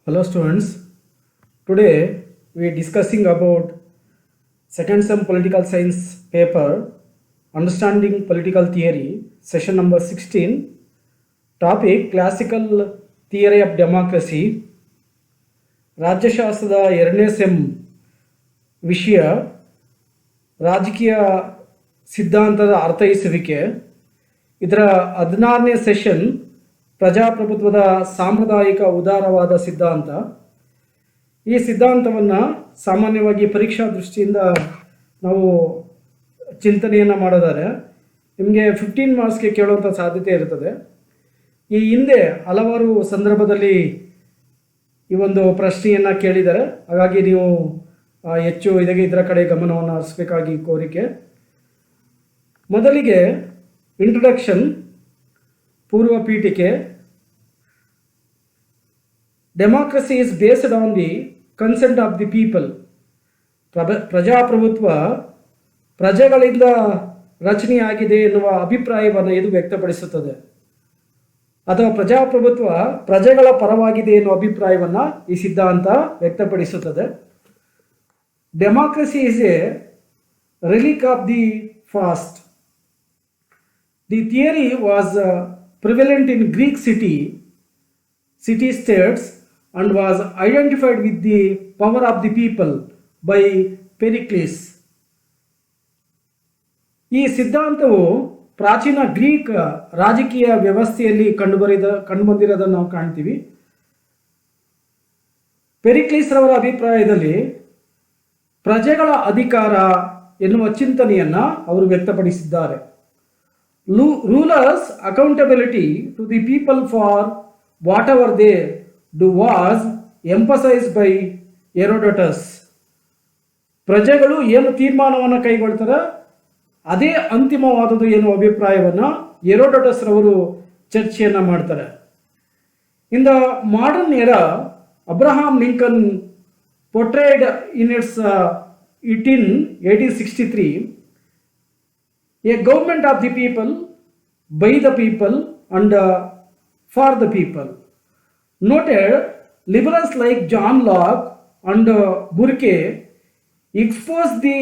Hello students, today we are discussing about second sem political science paper Understanding Political Theory, session number 16, topic Classical Theory of Democracy. ರಾಜ್ಯಶಾಸ್ತ್ರದ ಎರಡನೇ sem ವಿಷಯ ರಾಜಕೀಯ ಸಿದ್ಧಾಂತದ ಅರ್ಥೈಸುವಿಕೆ. ಇದರ 16ನೇ session ಪ್ರಜಾಪ್ರಭುತ್ವದ ಸಾಂಪ್ರದಾಯಿಕ ಉದಾರವಾದ ಸಿದ್ಧಾಂತ. ಈ ಸಿದ್ಧಾಂತವನ್ನು ಸಾಮಾನ್ಯವಾಗಿ ಪರೀಕ್ಷಾ ದೃಷ್ಟಿಯಿಂದ ನಾವು ಚಿಂತನೆಯನ್ನು ಮಾಡೋದಾದರೆ ನಿಮಗೆ 15 ಮಾರ್ಕ್ಸ್ಗೆ ಕೇಳುವಂಥ ಸಾಧ್ಯತೆ ಇರ್ತದೆ. ಈ ಹಿಂದೆ ಹಲವಾರು ಸಂದರ್ಭದಲ್ಲಿ ಈ ಒಂದು ಪ್ರಶ್ನೆಯನ್ನು ಕೇಳಿದ್ದಾರೆ, ಹಾಗಾಗಿ ನೀವು ಹೆಚ್ಚು ಇದರ ಕಡೆ ಗಮನವನ್ನು ಹರಿಸಬೇಕಾಗಿ ಕೋರಿಕೆ. ಮೊದಲಿಗೆ ಇಂಟ್ರೊಡಕ್ಷನ್, ಪೂರ್ವ ಪೀಠಿಕೆ. Democracy is based on the consent of the people. ಪ್ರಜಾಪ್ರಭುತ್ವ ಪ್ರಜೆಗಳಿಂದ ರಚನೆಯಾಗಿದೆ ಎನ್ನುವ ಅಭಿಪ್ರಾಯವನ್ನು ಇದು ವ್ಯಕ್ತಪಡಿಸುತ್ತದೆ, ಅಥವಾ ಪ್ರಜಾಪ್ರಭುತ್ವ ಪ್ರಜೆಗಳ ಪರವಾಗಿದೆ ಎನ್ನುವ ಅಭಿಪ್ರಾಯವನ್ನು ಈ ಸಿದ್ಧಾಂತ ವ್ಯಕ್ತಪಡಿಸುತ್ತದೆ. Democracy is a relic of the past. The theory was prevalent in Greek city states and was identified with the power of the people by Pericles. ಈ ಸಿದ್ಧಾಂತವು ಪ್ರಾಚೀನ ಗ್ರೀಕ್ ರಾಜಕೀಯ ವ್ಯವಸ್ಥೆಯಲ್ಲಿ ಕಂಡುಬಂದಿರೋದನ್ನು ನಾವು ಕಾಣ್ತೀವಿ. ಪೆರಿಕ್ಲಿಸ್ ರವರ ಅಭಿಪ್ರಾಯದಲ್ಲಿ ಪ್ರಜೆಗಳ ಅಧಿಕಾರ ಎನ್ನುವ ಚಿಂತನೆಯನ್ನು ಅವರು ವ್ಯಕ್ತಪಡಿಸಿದ್ದಾರೆ. Rulers' accountability to the people for whatever they do was emphasized by Herodotus. ಪ್ರಜೆಗಳು ಏನು ತೀರ್ಮಾನವನ್ನು ಕೈಗೊಳ್ತಾರೆ ಅದೇ ಅಂತಿಮವಾದದ್ದು ಎನ್ನುವ ಅಭಿಪ್ರಾಯವನ್ನು ಹೆರೋಡೋಟಸ್ ರವರು ಚರ್ಚೆಯನ್ನು ಮಾಡ್ತಾರೆ. In the modern era, Abraham Lincoln portrayed in its 1863 a government of the people, by the people and for the people. Noted liberals like John Locke and Burke exposed the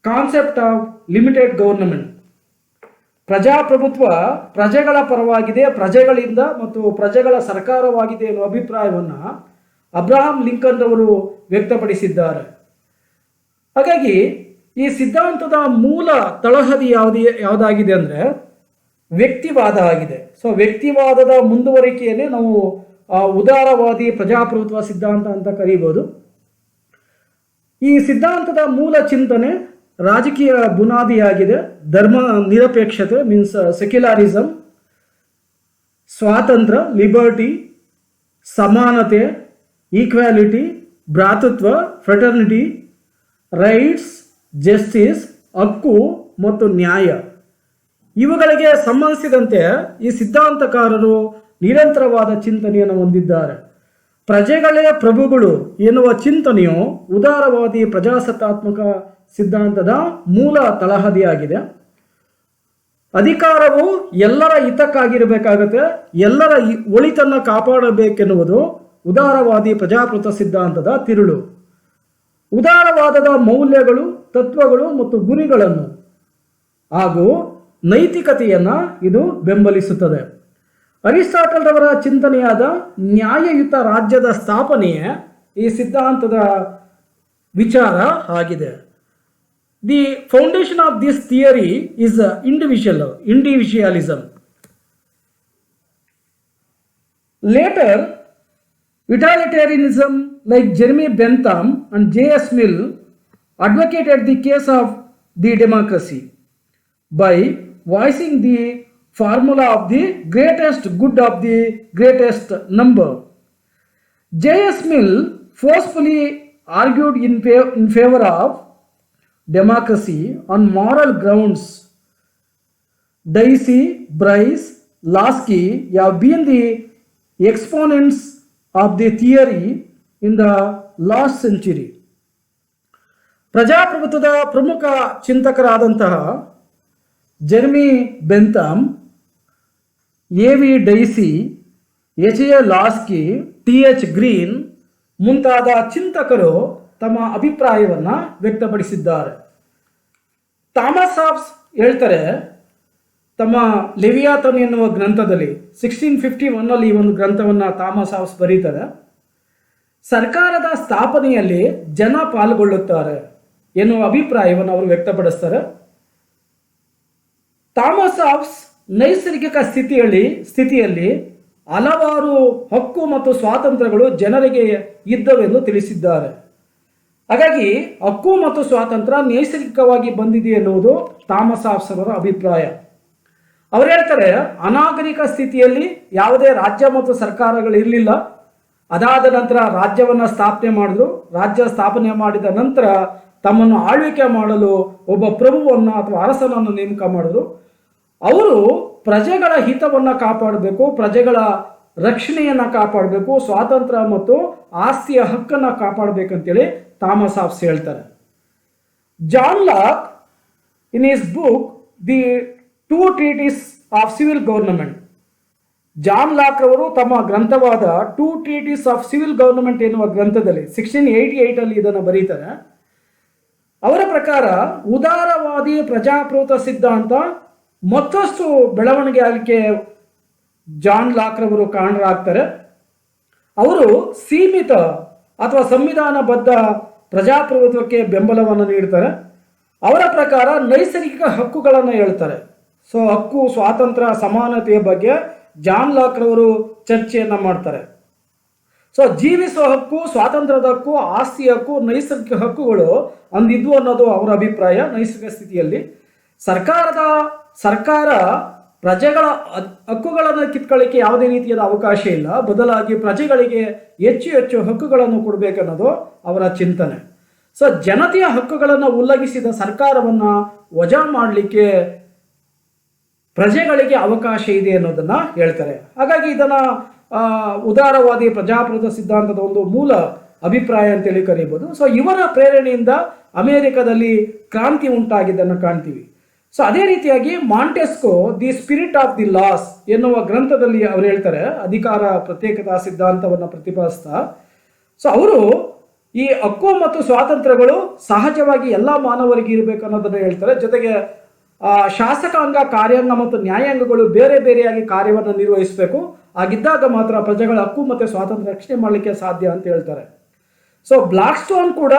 concept of limited government. ಪ್ರಜಾಪ್ರಭುತ್ವ ಪ್ರಜೆಗಳ ಪರವಾಗಿದೆ, ಪ್ರಜೆಗಳಿಂದ ಮತ್ತು ಪ್ರಜೆಗಳ ಸರ್ಕಾರವಾಗಿದೆ ಎನ್ನುವ ಅಭಿಪ್ರಾಯವನ್ನು Abraham Lincoln ಅವರು ವ್ಯಕ್ತಪಡಿಸಿದ್ದಾರೆ. ಹಾಗಾಗಿ ಈ ಸಿದ್ಧಾಂತದ ಮೂಲ ತಳಹದಿ ಯಾವುದಾಗಿದೆ ಅಂದರೆ ವ್ಯಕ್ತಿವಾದ ಆಗಿದೆ. ಸೊ ವ್ಯಕ್ತಿವಾದದ ಮುಂದುವರಿಕೆಯನ್ನೇ ನಾವು ಉದಾರವಾದಿ ಪ್ರಜಾಪ್ರಭುತ್ವ ಸಿದ್ಧಾಂತ ಅಂತ ಕರೀಬೋದು. ಈ ಸಿದ್ಧಾಂತದ ಮೂಲ ಚಿಂತನೆ ರಾಜಕೀಯ ಬುನಾದಿಯಾಗಿದೆ. ಧರ್ಮ ನಿರಪೇಕ್ಷತೆ ಮೀನ್ಸ್ ಸೆಕ್ಯುಲಾರಿಸಮ್, ಸ್ವಾತಂತ್ರ್ಯ ಲಿಬರ್ಟಿ, ಸಮಾನತೆ ಈಕ್ವಾಲಿಟಿ, ಭ್ರಾತೃತ್ವ ಫ್ರೆಟರ್ನಿಟಿ, ರೈಟ್ಸ್ ಜಸ್ಟಿಸ್ ಹಕ್ಕು ಮತ್ತು ನ್ಯಾಯ, ಇವುಗಳಿಗೆ ಸಂಬಂಧಿಸಿದಂತೆ ಈ ಸಿದ್ಧಾಂತಕಾರರು ನಿರಂತರವಾದ ಚಿಂತನೆಯನ್ನು ಹೊಂದಿದ್ದಾರೆ. ಪ್ರಜೆಗಳೇ ಪ್ರಭುಗಳು ಎನ್ನುವ ಚಿಂತನೆಯು ಉದಾರವಾದಿ ಪ್ರಜಾಸತ್ತಾತ್ಮಕ ಸಿದ್ಧಾಂತದ ಮೂಲ ತಳಹದಿಯಾಗಿದೆ. ಅಧಿಕಾರವು ಎಲ್ಲರ ಹಿತಕ್ಕಾಗಿರಬೇಕಾಗತ್ತೆ, ಎಲ್ಲರ ಒಳಿತನ್ನು ಕಾಪಾಡಬೇಕೆನ್ನುವುದು ಉದಾರವಾದಿ ಪ್ರಜಾಪ್ರಭುತ್ವ ಸಿದ್ಧಾಂತದ ತಿರುಳು. ಉದಾರವಾದದ ಮೌಲ್ಯಗಳು, ತತ್ವಗಳು ಮತ್ತು ಗುರಿಗಳನ್ನು ಹಾಗೂ ನೈತಿಕತೆಯನ್ನು ಇದು ಬೆಂಬಲಿಸುತ್ತದೆ. ಅರಿಸ್ಟಾಟಲ್ ರವರ ಚಿಂತನೆಯಾದ ನ್ಯಾಯಯುತ ರಾಜ್ಯದ ಸ್ಥಾಪನೆಯೇ ಈ ಸಿದ್ಧಾಂತದ ವಿಚಾರ ಆಗಿದೆ. The foundation of this theory is individualism. Later utilitarianism like Jeremy Bentham and J.S. Mill advocated the case of the democracy by voicing the formula of the greatest good of the greatest number. J.S. Mill forcefully argued in favor of democracy on moral grounds. Dicey, Bryce, Lasky have been the exponents of the theory in the last century. ಪ್ರಜಾಪ್ರಭುತ್ವದ ಪ್ರಮುಖ ಚಿಂತಕರಾದಂತಹ Jeremy Bentham, A V Dicey, H A Laski T H. Green ಮುಂತಾದ ಚಿಂತಕರು ತಮ್ಮ ಅಭಿಪ್ರಾಯವನ್ನು ವ್ಯಕ್ತಪಡಿಸಿದ್ದಾರೆ. Thomas Hobbes ಹೇಳ್ತಾರೆ ತಮ್ಮ ಲೆವಿಯಾಥನ್ ಎನ್ನುವ ಗ್ರಂಥದಲ್ಲಿ 1651 ಈ ಒಂದು ಗ್ರಂಥವನ್ನು ಥಾಮಸ್ ಹಾಬ್ಸ್ ಬರೀತಾರೆ. ಸರ್ಕಾರದ ಸ್ಥಾಪನೆಯಲ್ಲಿ ಜನ ಪಾಲ್ಗೊಳ್ಳುತ್ತಾರೆ ಎನ್ನುವ ಅಭಿಪ್ರಾಯವನ್ನು ಅವರು ವ್ಯಕ್ತಪಡಿಸ್ತಾರೆ. ಥಾಮಸ್ ಹಾಬ್ಸ್ ನೈಸರ್ಗಿಕ ಸ್ಥಿತಿಯಲ್ಲಿ ಹಲವಾರು ಹಕ್ಕು ಮತ್ತು ಸ್ವಾತಂತ್ರ್ಯಗಳು ಜನರಿಗೆ ಇದ್ದವೆಂದು ತಿಳಿಸಿದ್ದಾರೆ. ಹಾಗಾಗಿ ಹಕ್ಕು ಮತ್ತು ಸ್ವಾತಂತ್ರ್ಯ ನೈಸರ್ಗಿಕವಾಗಿ ಬಂದಿದೆ ಎನ್ನುವುದು ಥಾಮಸ್ ಹಾಬ್ಸ್ ಅವರ ಅಭಿಪ್ರಾಯ. ಅವರು ಹೇಳ್ತಾರೆ ಅನಾಗರಿಕ ಸ್ಥಿತಿಯಲ್ಲಿ ಯಾವುದೇ ರಾಜ್ಯ ಮತ್ತು ಸರ್ಕಾರಗಳು ಇರಲಿಲ್ಲ. ಅದಾದ ನಂತರ ರಾಜ್ಯವನ್ನು ಸ್ಥಾಪನೆ ಮಾಡಿದ್ರು. ರಾಜ್ಯ ಸ್ಥಾಪನೆ ಮಾಡಿದ ನಂತರ ತಮ್ಮನ್ನು ಆಳ್ವಿಕೆ ಮಾಡಲು ಒಬ್ಬ ಪ್ರಭುವನ್ನು ಅಥವಾ ಅರಸನನ್ನು ನೇಮಕ ಮಾಡಿದ್ರು. ಅವರು ಪ್ರಜೆಗಳ ಹಿತವನ್ನು ಕಾಪಾಡಬೇಕು, ಪ್ರಜೆಗಳ ರಕ್ಷಣೆಯನ್ನು ಕಾಪಾಡಬೇಕು, ಸ್ವಾತಂತ್ರ್ಯ ಮತ್ತು ಆಸ್ತಿಯ ಹಕ್ಕನ್ನು ಕಾಪಾಡಬೇಕಂತೇಳಿ ಥಾಮಸ್ ಹಾಬ್ಸ್ ಹೇಳ್ತಾರೆ. John Locke in his book the 2 treatise of civil government, John Locke ಅವರು ತಮ್ಮ ಗ್ರಂಥವಾದ 2 ಟ್ರೀಟೀಸ್ ಆಫ್ ಸಿವಿಲ್ ಗವರ್ನಮೆಂಟ್ ಎನ್ನುವ ಗ್ರಂಥದಲ್ಲಿ 1688 ಇದನ್ನು ಬರೀತಾರೆ. ಅವರ ಪ್ರಕಾರ ಉದಾರವಾದಿ ಪ್ರಜಾಪ್ರಭುತ್ವ ಸಿದ್ಧಾಂತ ಮತ್ತಷ್ಟು ಬೆಳವಣಿಗೆ ಆಗಲಿಕ್ಕೆ ಜಾನ್ ಲಾಕ್ ರವರು ಕಾರಣರಾಗ್ತಾರೆ. ಅವರು ಸೀಮಿತ ಅಥವಾ ಸಂವಿಧಾನಬದ್ಧ ಪ್ರಜಾಪ್ರಭುತ್ವಕ್ಕೆ ಬೆಂಬಲವನ್ನು ನೀಡ್ತಾರೆ. ಅವರ ಪ್ರಕಾರ ನೈಸರ್ಗಿಕ ಹಕ್ಕುಗಳನ್ನು ಹೇಳ್ತಾರೆ. ಸೊ ಹಕ್ಕು, ಸ್ವಾತಂತ್ರ್ಯ, ಸಮಾನತೆಯ ಬಗ್ಗೆ ಜಾನ್ ಲಾಕ್ ರವರು ಚರ್ಚೆಯನ್ನು ಮಾಡ್ತಾರೆ. ಸೊ ಜೀವಿಸುವ ಹಕ್ಕು, ಸ್ವಾತಂತ್ರ್ಯದ ಹಕ್ಕು, ಆಸ್ತಿ ಹಕ್ಕು, ನೈಸರ್ಗಿಕ ಹಕ್ಕುಗಳು ಅಂದಿದ್ವು ಅನ್ನೋದು ಅವರ ಅಭಿಪ್ರಾಯ. ನೈಸರ್ಗಿಕ ಸ್ಥಿತಿಯಲ್ಲಿ ಸರ್ಕಾರ ಪ್ರಜೆಗಳ ಹಕ್ಕುಗಳನ್ನು ಕಿತ್ಕೊಳ್ಳಿಕ್ಕೆ ಯಾವುದೇ ರೀತಿಯಾದ ಅವಕಾಶ ಇಲ್ಲ. ಬದಲಾಗಿ ಪ್ರಜೆಗಳಿಗೆ ಹೆಚ್ಚು ಹಕ್ಕುಗಳನ್ನು ಕೊಡಬೇಕನ್ನೋದು ಅವರ ಚಿಂತನೆ. ಸೊ ಜನತೆಯ ಹಕ್ಕುಗಳನ್ನು ಉಲ್ಲಂಘಿಸಿದ ಸರ್ಕಾರವನ್ನು ವಜಾ ಮಾಡಲಿಕ್ಕೆ ಪ್ರಜೆಗಳಿಗೆ ಅವಕಾಶ ಇದೆ ಅನ್ನೋದನ್ನ ಹೇಳ್ತಾರೆ. ಹಾಗಾಗಿ ಇದನ್ನ ಉದಾರವಾದಿ ಪ್ರಜಾಪ್ರಭುತ್ವ ಸಿದ್ಧಾಂತದ ಒಂದು ಮೂಲ ಅಭಿಪ್ರಾಯ ಅಂತೇಳಿ ಕರೀಬಹುದು. ಸೊ ಇವರ ಪ್ರೇರಣೆಯಿಂದ ಅಮೆರಿಕದಲ್ಲಿ ಕ್ರಾಂತಿ ಉಂಟಾಗಿದ್ದನ್ನು ಕಾಣ್ತೀವಿ. ಸೊ ಅದೇ ರೀತಿಯಾಗಿ Montesquieu the spirit of the laws ಎನ್ನುವ ಗ್ರಂಥದಲ್ಲಿ ಅವರು ಹೇಳ್ತಾರೆ, ಅಧಿಕಾರ ಪ್ರತ್ಯೇಕತಾ ಸಿದ್ಧಾಂತವನ್ನು ಪ್ರತಿಪಾದಿಸ್ತಾ. ಸೊ ಅವರು ಈ ಹಕ್ಕು ಮತ್ತು ಸ್ವಾತಂತ್ರ್ಯಗಳು ಸಹಜವಾಗಿ ಎಲ್ಲ ಮಾನವರಿಗೆ ಇರಬೇಕು ಅನ್ನೋದನ್ನು ಹೇಳ್ತಾರೆ. ಜೊತೆಗೆ ಶಾಸಕಾಂಗ, ಕಾರ್ಯಾಂಗ ಮತ್ತು ನ್ಯಾಯಾಂಗಗಳು ಬೇರೆ ಬೇರೆಯಾಗಿ ಕಾರ್ಯವನ್ನು ನಿರ್ವಹಿಸಬೇಕು. ಹಾಗಿದ್ದಾಗ ಮಾತ್ರ ಪ್ರಜೆಗಳ ಹಕ್ಕು ಮತ್ತು ಸ್ವಾತಂತ್ರ್ಯ ರಕ್ಷಣೆ ಮಾಡಲಿಕ್ಕೆ ಸಾಧ್ಯ ಅಂತ ಹೇಳ್ತಾರೆ. ಸೊ ಬ್ಲಾಕ್ ಸ್ಟೋನ್ ಕೂಡ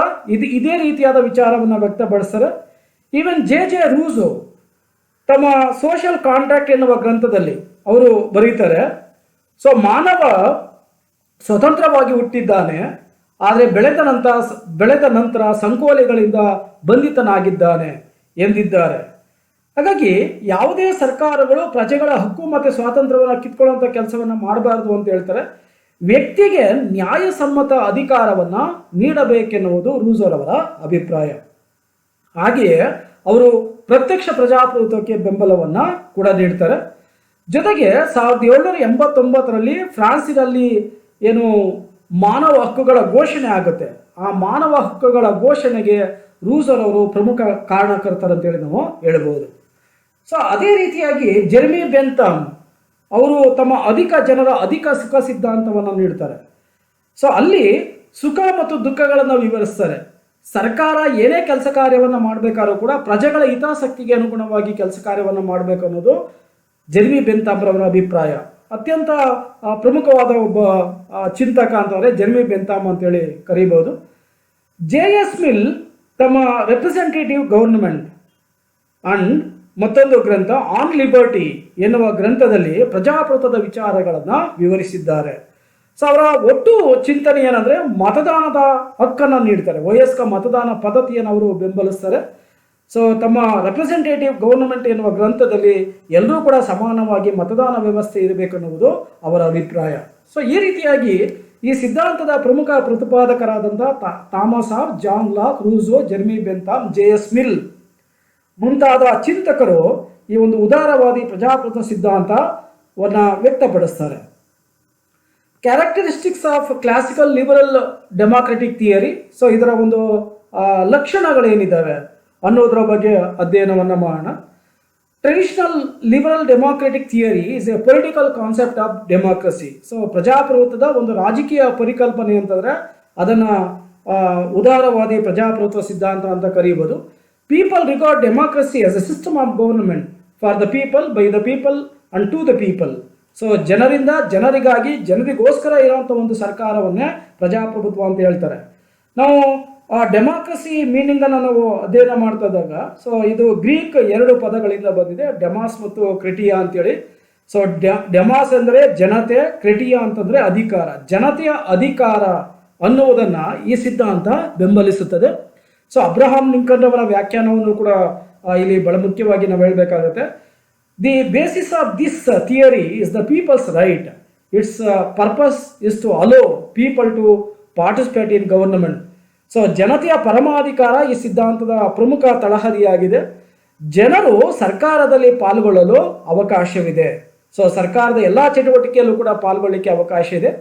ಇದೇ ರೀತಿಯಾದ ವಿಚಾರವನ್ನು ವ್ಯಕ್ತಪಡಿಸ್ತಾರೆ. ಈವನ್ ಜೆ ರೂಸೋ ತಮ್ಮ ಸೋಷಿಯಲ್ ಕಾಂಟ್ರಾಕ್ಟ್ ಎನ್ನುವ ಗ್ರಂಥದಲ್ಲಿ ಅವರು ಬರೀತಾರೆ, ಸೊ ಮಾನವ ಸ್ವತಂತ್ರವಾಗಿ ಹುಟ್ಟಿದ್ದಾನೆ, ಆದರೆ ಬೆಳೆದ ನಂತರ ಸಂಕೋಲೆಗಳಿಂದ ಬಂಧಿತನಾಗಿದ್ದಾನೆ ಎಂದಿದ್ದಾರೆ. ಹಾಗಾಗಿ ಯಾವುದೇ ಸರ್ಕಾರಗಳು ಪ್ರಜೆಗಳ ಹಕ್ಕು ಮತ್ತು ಸ್ವಾತಂತ್ರ್ಯವನ್ನು ಕಿತ್ಕೊಳ್ಳುವಂಥ ಕೆಲಸವನ್ನು ಮಾಡಬಾರದು ಅಂತ ಹೇಳ್ತಾರೆ. ವ್ಯಕ್ತಿಗೆ ನ್ಯಾಯಸಮ್ಮತ ಅಧಿಕಾರವನ್ನು ನೀಡಬೇಕೆನ್ನುವುದು ರೂಸೋರವರ ಅಭಿಪ್ರಾಯ. ಹಾಗೆಯೇ ಅವರು ಪ್ರತ್ಯಕ್ಷ ಪ್ರಜಾಪ್ರಭುತ್ವಕ್ಕೆ ಬೆಂಬಲವನ್ನು ಕೂಡ ನೀಡ್ತಾರೆ. ಜೊತೆಗೆ 1789 ಫ್ರಾನ್ಸಿನಲ್ಲಿ ಏನು ಮಾನವ ಹಕ್ಕುಗಳ ಘೋಷಣೆ ಆಗುತ್ತೆ, ಆ ಮಾನವ ಹಕ್ಕುಗಳ ಘೋಷಣೆಗೆ ರೂಸೋರವರು ಪ್ರಮುಖ ಕಾರಣಕರ್ತರಂತೇಳಿ ನಾವು ಹೇಳ್ಬೋದು. ಸೊ ಅದೇ ರೀತಿಯಾಗಿ ಜೆರೆಮಿ ಬೆಂಥಮ್ ಅವರು ತಮ್ಮ ಜನರ ಅಧಿಕ ಸುಖ ಸಿದ್ಧಾಂತವನ್ನು ನೀಡ್ತಾರೆ. ಸೊ ಅಲ್ಲಿ ಸುಖ ಮತ್ತು ದುಃಖಗಳನ್ನು ವಿವರಿಸ್ತಾರೆ. ಸರ್ಕಾರ ಏನೇ ಕೆಲಸ ಕಾರ್ಯವನ್ನು ಮಾಡಬೇಕಾದ್ರೂ ಕೂಡ ಪ್ರಜೆಗಳ ಹಿತಾಸಕ್ತಿಗೆ ಅನುಗುಣವಾಗಿ ಕೆಲಸ ಕಾರ್ಯವನ್ನು ಮಾಡಬೇಕು ಅನ್ನೋದು ಜೆರೆಮಿ ಬೆಂಥಮ್ ರವರ ಅಭಿಪ್ರಾಯ. ಅತ್ಯಂತ ಪ್ರಮುಖವಾದ ಒಬ್ಬ ಚಿಂತಕ ಅಂತಂದರೆ ಜೆರೆಮಿ ಬೆಂಥಮ್ ಅಂತೇಳಿ ಕರೀಬಹುದು. ಜೆ.ಎಸ್. ಮಿಲ್ ತಮ್ಮ ರೆಪ್ರೆಸೆಂಟೇಟಿವ್ ಗವರ್ನಮೆಂಟ್ ಅಂಡ್ ಮತ್ತೊಂದು ಗ್ರಂಥ ಆನ್ ಲಿಬರ್ಟಿ ಎನ್ನುವ ಗ್ರಂಥದಲ್ಲಿ ಪ್ರಜಾಪ್ರಭುತ್ವದ ವಿಚಾರಗಳನ್ನು ವಿವರಿಸಿದ್ದಾರೆ. ಸೊ ಅವರ ಒಟ್ಟು ಚಿಂತನೆ ಏನಂದ್ರೆ ಮತದಾನದ ಹಕ್ಕನ್ನು ನೀಡ್ತಾರೆ, ವಯಸ್ಕ ಮತದಾನ ಪದ್ಧತಿಯನ್ನು ಅವರು ಬೆಂಬಲಿಸ್ತಾರೆ. ಸೊ ತಮ್ಮ ರೆಪ್ರೆಸೆಂಟೇಟಿವ್ ಗವರ್ನಮೆಂಟ್ ಎನ್ನುವ ಗ್ರಂಥದಲ್ಲಿ ಎಲ್ಲರೂ ಕೂಡ ಸಮಾನವಾಗಿ ಮತದಾನ ವ್ಯವಸ್ಥೆ ಇರಬೇಕನ್ನುವುದು ಅವರ ಅಭಿಪ್ರಾಯ. ಸೊ ಈ ರೀತಿಯಾಗಿ ಈ ಸಿದ್ಧಾಂತದ ಪ್ರಮುಖ ಪ್ರತಿಪಾದಕರಾದಂಥ Thomas Hobbes, John Locke, Rousseau, Jeremy Bentham, J S. Mill ಮುಂತಾದ ಚಿಂತಕರು ಈ ಒಂದು ಉದಾರವಾದಿ ಪ್ರಜಾಪ್ರಭುತ್ವ ಸಿದ್ಧಾಂತವನ್ನು ವ್ಯಕ್ತಪಡಿಸ್ತಾರೆ. Characteristics of classical liberal democratic theory. So ಇದರ ಒಂದು ಲಕ್ಷಣಗಳೇನಿದ್ದಾವೆ ಅನ್ನೋದರ ಬಗ್ಗೆ ಅಧ್ಯಯನವನ್ನು ಮಾಡೋಣ. Traditional liberal democratic theory is a political concept of democracy. So ಪ್ರಜಾಪ್ರಭುತ್ವದ ಒಂದು ರಾಜಕೀಯ ಪರಿಕಲ್ಪನೆ ಅಂತಂದರೆ ಅದನ್ನು ಉದಾರವಾದಿ ಪ್ರಜಾಪ್ರಭುತ್ವ ಸಿದ್ಧಾಂತ ಅಂತ ಕರೀಬೋದು. People regard democracy as a system of government for the people, by the people and to the people. So ಜನರಿಂದ ಜನರಿಗಾಗಿ ಜನರಿಗೋಸ್ಕರ ಇರುವಂಥ ಒಂದು ಸರ್ಕಾರವನ್ನೇ ಪ್ರಜಾಪ್ರಭುತ್ವ ಅಂತ ಹೇಳ್ತಾರೆ. ನಾವು ಆ ಡೆಮಾಕ್ರಸಿ ಮೀನಿಂಗನ್ನು ನಾವು ಅಧ್ಯಯನ ಮಾಡ್ತಾ ಇದ್ದಾಗ, ಸೊ ಇದು ಗ್ರೀಕ್ 2 ಪದಗಳಿಂದ ಬಂದಿದೆ, ಡೆಮಾಸ್ ಮತ್ತು ಕ್ರಿಟಿಯಾ ಅಂತೇಳಿ. ಸೊ ಡೆಮಾಸ್ ಅಂದರೆ ಜನತೆ, ಕ್ರಿಟಿಯಾ ಅಂತಂದರೆ ಅಧಿಕಾರ. ಜನತೆಯ ಅಧಿಕಾರ ಅನ್ನುವುದನ್ನು ಈ ಸಿದ್ಧಾಂತ ಬೆಂಬಲಿಸುತ್ತದೆ. ಸೊ ಅಬ್ರಹಾಂ ಲಿಂಕನ್ ಅವರ ವ್ಯಾಖ್ಯಾನವನ್ನು ಕೂಡ ಇಲ್ಲಿ ಬಹಳ ಮುಖ್ಯವಾಗಿ ನಾವು ಹೇಳಬೇಕಾಗುತ್ತೆ. The basis of this theory is the people's right. Its purpose is to allow people to participate in government. So ಜನತೆಯ ಪರಮಾಧಿಕಾರ ಈ ಸಿದ್ಧಾಂತದ ಪ್ರಮುಖ ತಳಹದಿಯಾಗಿದೆ. ಜನರು ಸರ್ಕಾರದಲ್ಲಿ ಪಾಲ್ಗೊಳ್ಳಲು ಅವಕಾಶವಿದೆ. ಸೊ ಸರ್ಕಾರದ ಎಲ್ಲ ಚಟುವಟಿಕೆಯಲ್ಲೂ ಕೂಡ ಪಾಲ್ಗೊಳ್ಳಿಕ್ಕೆ ಅವಕಾಶ ಇದೆ.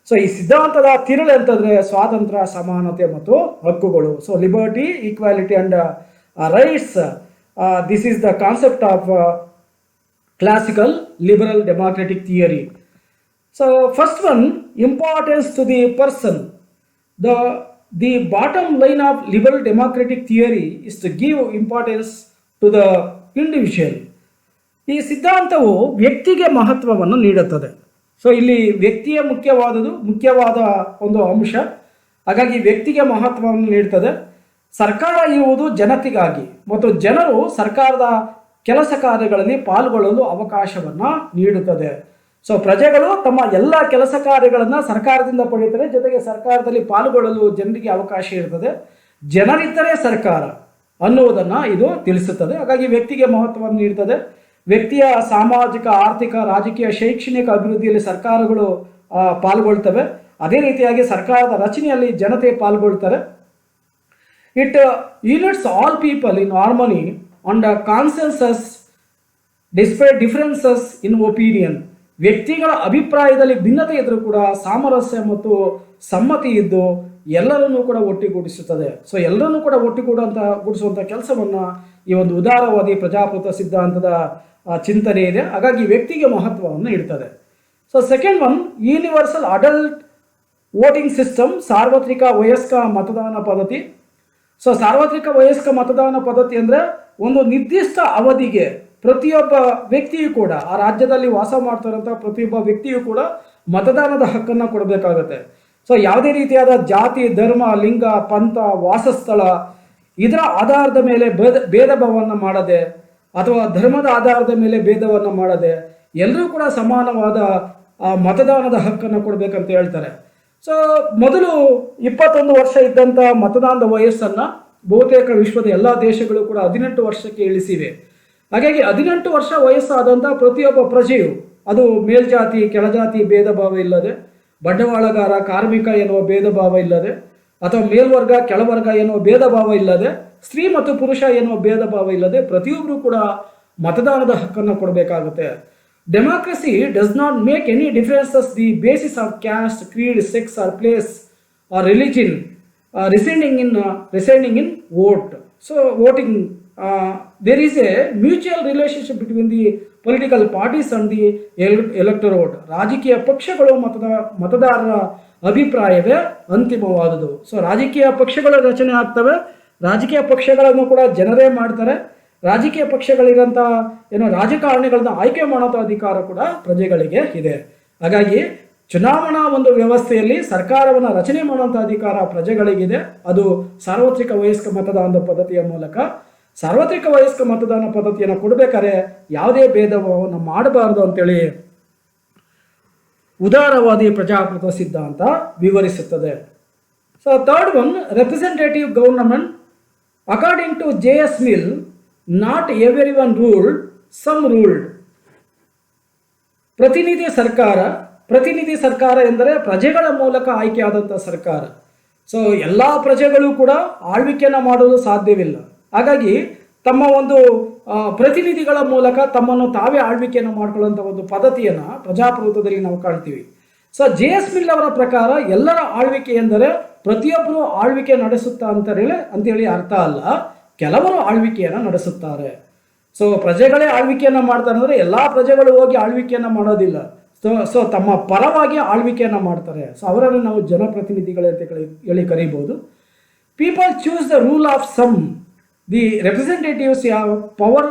ಸೊ ಈ ಸಿದ್ಧಾಂತದ ತಿರುಳು ಅಂತಂದರೆ ಸ್ವಾತಂತ್ರ್ಯ, ಸಮಾನತೆ ಮತ್ತು ಹಕ್ಕುಗಳು. So liberty, equality and rights. This is the concept of classical liberal democratic theory. So first one, importance to the person. The bottom line of liberal democratic theory is to give importance to the individual. ಈ ಸಿದ್ಧಾಂತವು ವ್ಯಕ್ತಿಗೆ ಮಹತ್ವವನ್ನು ನೀಡುತ್ತದೆ. So ಇಲ್ಲಿ ವ್ಯಕ್ತಿಯ ಮುಖ್ಯವಾದ ಒಂದು ಅಂಶ. ಹಾಗಾಗಿ ವ್ಯಕ್ತಿಗೆ ಮಹತ್ವವನ್ನು ನೀಡುತ್ತದೆ. ಸರ್ಕಾರ ಇರುವುದು ಜನತೆಗಾಗಿ ಮತ್ತು ಜನರು ಸರ್ಕಾರದ ಕೆಲಸ ಕಾರ್ಯಗಳಲ್ಲಿ ಪಾಲ್ಗೊಳ್ಳಲು ಅವಕಾಶವನ್ನು ನೀಡುತ್ತದೆ. ಸೊ ಪ್ರಜೆಗಳು ತಮ್ಮ ಎಲ್ಲ ಕೆಲಸ ಕಾರ್ಯಗಳನ್ನು ಸರ್ಕಾರದಿಂದ ಪಡೆಯುತ್ತಾರೆ, ಜೊತೆಗೆ ಸರ್ಕಾರದಲ್ಲಿ ಪಾಲ್ಗೊಳ್ಳಲು ಜನರಿಗೆ ಅವಕಾಶ ಇರ್ತದೆ. ಜನರಿದ್ದರೆ ಸರ್ಕಾರ ಅನ್ನುವುದನ್ನು ಇದು ತಿಳಿಸುತ್ತದೆ. ಹಾಗಾಗಿ ವ್ಯಕ್ತಿಗೆ ಮಹತ್ವವನ್ನು ನೀಡುತ್ತದೆ. ವ್ಯಕ್ತಿಯ ಸಾಮಾಜಿಕ, ಆರ್ಥಿಕ, ರಾಜಕೀಯ, ಶೈಕ್ಷಣಿಕ ಅಭಿವೃದ್ಧಿಯಲ್ಲಿ ಸರ್ಕಾರಗಳು ಪಾಲ್ಗೊಳ್ತವೆ. ಅದೇ ರೀತಿಯಾಗಿ ಸರ್ಕಾರದ ರಚನೆಯಲ್ಲಿ ಜನತೆ ಪಾಲ್ಗೊಳ್ತಾರೆ. It unites all people in harmony and consensus despite differences in opinion. ವ್ಯಕ್ತಿಗಳ ಅಭಿಪ್ರಾಯದಲ್ಲಿ ಭಿನ್ನತೆ ಇದ್ದರೂ ಕೂಡ ಸಾಮರಸ್ಯ ಮತ್ತು ಸಮ್ಮತಿ ಇದ್ದು ಎಲ್ಲರನ್ನೂ ಕೂಡ ಒಟ್ಟಿಗೂಡಿಸುತ್ತದೆ. ಸೊ ಎಲ್ಲರನ್ನೂ ಕೂಡ ಒಟ್ಟಿಗೂಡಿಸುವಂಥ ಕೆಲಸವನ್ನು ಈ ಒಂದು ಉದಾರವಾದಿ ಪ್ರಜಾಪ್ರಭುತ್ವ ಸಿದ್ಧಾಂತದ ಚಿಂತನೆ ಇದೆ. ಹಾಗಾಗಿ ವ್ಯಕ್ತಿಗೆ ಮಹತ್ವವನ್ನು ಇಡ್ತದೆ. So second one, universal adult voting system, ಸಾರ್ವತ್ರಿಕ ವಯಸ್ಕ ಮತದಾನ ಪದ್ಧತಿ. ಸೊ ಸಾರ್ವತ್ರಿಕ ವಯಸ್ಕ ಮತದಾನ ಪದ್ಧತಿ ಅಂದರೆ ಒಂದು ನಿರ್ದಿಷ್ಟ ಅವಧಿಗೆ ಪ್ರತಿಯೊಬ್ಬ ವ್ಯಕ್ತಿಯು ಕೂಡ, ಆ ರಾಜ್ಯದಲ್ಲಿ ವಾಸ ಮಾಡ್ತಾರಂಥ ಪ್ರತಿಯೊಬ್ಬ ವ್ಯಕ್ತಿಯು ಕೂಡ ಮತದಾನದ ಹಕ್ಕನ್ನು ಕೊಡಬೇಕಾಗತ್ತೆ. ಸೊ ಯಾವುದೇ ರೀತಿಯಾದ ಜಾತಿ, ಧರ್ಮ, ಲಿಂಗ, ಪಂಥ, ವಾಸಸ್ಥಳ ಇದರ ಆಧಾರದ ಮೇಲೆ ಭೇದ ಭಾವವನ್ನು ಮಾಡದೆ ಅಥವಾ ಧರ್ಮದ ಆಧಾರದ ಮೇಲೆ ಭೇದವನ್ನು ಮಾಡದೆ ಎಲ್ಲರೂ ಕೂಡ ಸಮಾನವಾದ ಮತದಾನದ ಹಕ್ಕನ್ನು ಕೊಡಬೇಕಂತ ಹೇಳ್ತಾರೆ. ಸೊ ಮೊದಲು 21 ವರ್ಷ ಇದ್ದಂಥ ಮತದಾನದ ವಯಸ್ಸನ್ನು ಬಹುತೇಕ ವಿಶ್ವದ ಎಲ್ಲ ದೇಶಗಳು ಕೂಡ 18 ವರ್ಷಕ್ಕೆ ಇಳಿಸಿವೆ. ಹಾಗಾಗಿ 18 ವರ್ಷ ವಯಸ್ಸಾದಂಥ ಪ್ರತಿಯೊಬ್ಬ ಪ್ರಜೆಯು, ಅದು ಮೇಲ್ಜಾತಿ ಕೆಳಜಾತಿ ಭೇದ ಭಾವ ಇಲ್ಲದೆ, ಬಂಡವಾಳಗಾರ ಕಾರ್ಮಿಕ ಎನ್ನುವ ಭೇದ ಭಾವ ಇಲ್ಲದೆ, ಅಥವಾ ಮೇಲ್ವರ್ಗ ಕೆಳವರ್ಗ ಎನ್ನುವ ಭೇದ ಭಾವ ಇಲ್ಲದೆ, ಸ್ತ್ರೀ ಮತ್ತು ಪುರುಷ ಎನ್ನುವ ಭೇದ ಭಾವ ಇಲ್ಲದೆ ಪ್ರತಿಯೊಬ್ಬರು ಕೂಡ ಮತದಾನದ ಹಕ್ಕನ್ನು ಕೊಡಬೇಕಾಗುತ್ತೆ. Democracy does not make any differences the basis of caste, creed, sex or place or religion residing in vote. So voting, there is a mutual relationship between the political parties and the electorate. ರಾಜಕೀಯ ಪಕ್ಷಗಳು ಮತದಾರರ ಅಭಿಪ್ರಾಯವೇ ಅಂತಿಮವಾದುದು. So ರಾಜಕೀಯ ಪಕ್ಷಗಳ ರಚನೆ ಆಗ್ತವೆ, ರಾಜಕೀಯ ಪಕ್ಷಗಳನ್ನು ಕೂಡ ಜನರೇ ಮಾಡ್ತಾರೆ. ರಾಜಕೀಯ ಪಕ್ಷಗಳಿರಂಥ ರಾಜಕಾರಣಿಗಳನ್ನ ಆಯ್ಕೆ ಮಾಡೋಂಥ ಅಧಿಕಾರ ಕೂಡ ಪ್ರಜೆಗಳಿಗೆ ಇದೆ. ಹಾಗಾಗಿ ಚುನಾವಣಾ ಒಂದು ವ್ಯವಸ್ಥೆಯಲ್ಲಿ ಸರ್ಕಾರವನ್ನು ರಚನೆ ಮಾಡುವಂಥ ಅಧಿಕಾರ ಪ್ರಜೆಗಳಿಗಿದೆ. ಅದು ಸಾರ್ವತ್ರಿಕ ವಯಸ್ಕ ಮತದಾನದ ಪದ್ಧತಿಯ ಮೂಲಕ. ಸಾರ್ವತ್ರಿಕ ವಯಸ್ಕ ಮತದಾನ ಪದ್ಧತಿಯನ್ನು ಕೊಡಬೇಕಾದ್ರೆ ಯಾವುದೇ ಭೇದಭಾವವನ್ನು ಮಾಡಬಾರದು ಅಂತೇಳಿ ಉದಾರವಾದಿ ಪ್ರಜಾಪ್ರಭುತ್ವ ಸಿದ್ಧಾಂತ ವಿವರಿಸುತ್ತದೆ. So third one, representative government. According to JS Mill, not every one ruled, some ruled. ಪ್ರತಿನಿಧಿ ಸರ್ಕಾರ ಎಂದರೆ ಪ್ರಜೆಗಳ ಮೂಲಕ ಆಯ್ಕೆಯಾದಂಥ ಸರ್ಕಾರ. ಸೊ ಎಲ್ಲ ಪ್ರಜೆಗಳು ಕೂಡ ಆಳ್ವಿಕೆಯನ್ನು ಮಾಡಲು ಸಾಧ್ಯವಿಲ್ಲ. ಹಾಗಾಗಿ ತಮ್ಮ ಒಂದು ಪ್ರತಿನಿಧಿಗಳ ಮೂಲಕ ತಮ್ಮನ್ನು ತಾವೇ ಆಳ್ವಿಕೆಯನ್ನು ಮಾಡ್ಕೊಳ್ಳುವಂಥ ಒಂದು ಪದ್ಧತಿಯನ್ನು ಪ್ರಜಾಪ್ರಭುತ್ವದಲ್ಲಿ ನಾವು ಕಾಣ್ತೀವಿ. ಸೊ JS Mill ಅವರ ಪ್ರಕಾರ ಎಲ್ಲರ ಆಳ್ವಿಕೆ ಎಂದರೆ ಪ್ರತಿಯೊಬ್ಬರು ಆಳ್ವಿಕೆ ನಡೆಸುತ್ತಾ ಅಂತೇಳಿ ಅರ್ಥ ಅಲ್ಲ, ಕೆಲವರು ಆಳ್ವಿಕೆಯನ್ನು ನಡೆಸುತ್ತಾರೆ. ಸೊ ಪ್ರಜೆಗಳೇ ಆಳ್ವಿಕೆಯನ್ನು ಮಾಡ್ತಾರೆ ಅಂದರೆ ಎಲ್ಲ ಪ್ರಜೆಗಳು ಹೋಗಿ ಆಳ್ವಿಕೆಯನ್ನು ಮಾಡೋದಿಲ್ಲ. ಸೊ ತಮ್ಮ ಪರವಾಗಿ ಆಳ್ವಿಕೆಯನ್ನು ಮಾಡ್ತಾರೆ. ಸೊ ಅವರನ್ನು ನಾವು ಜನಪ್ರತಿನಿಧಿಗಳಂತ ಹೇಳಿ ಕರೀಬೋದು. People choose the rule of some, the representatives have power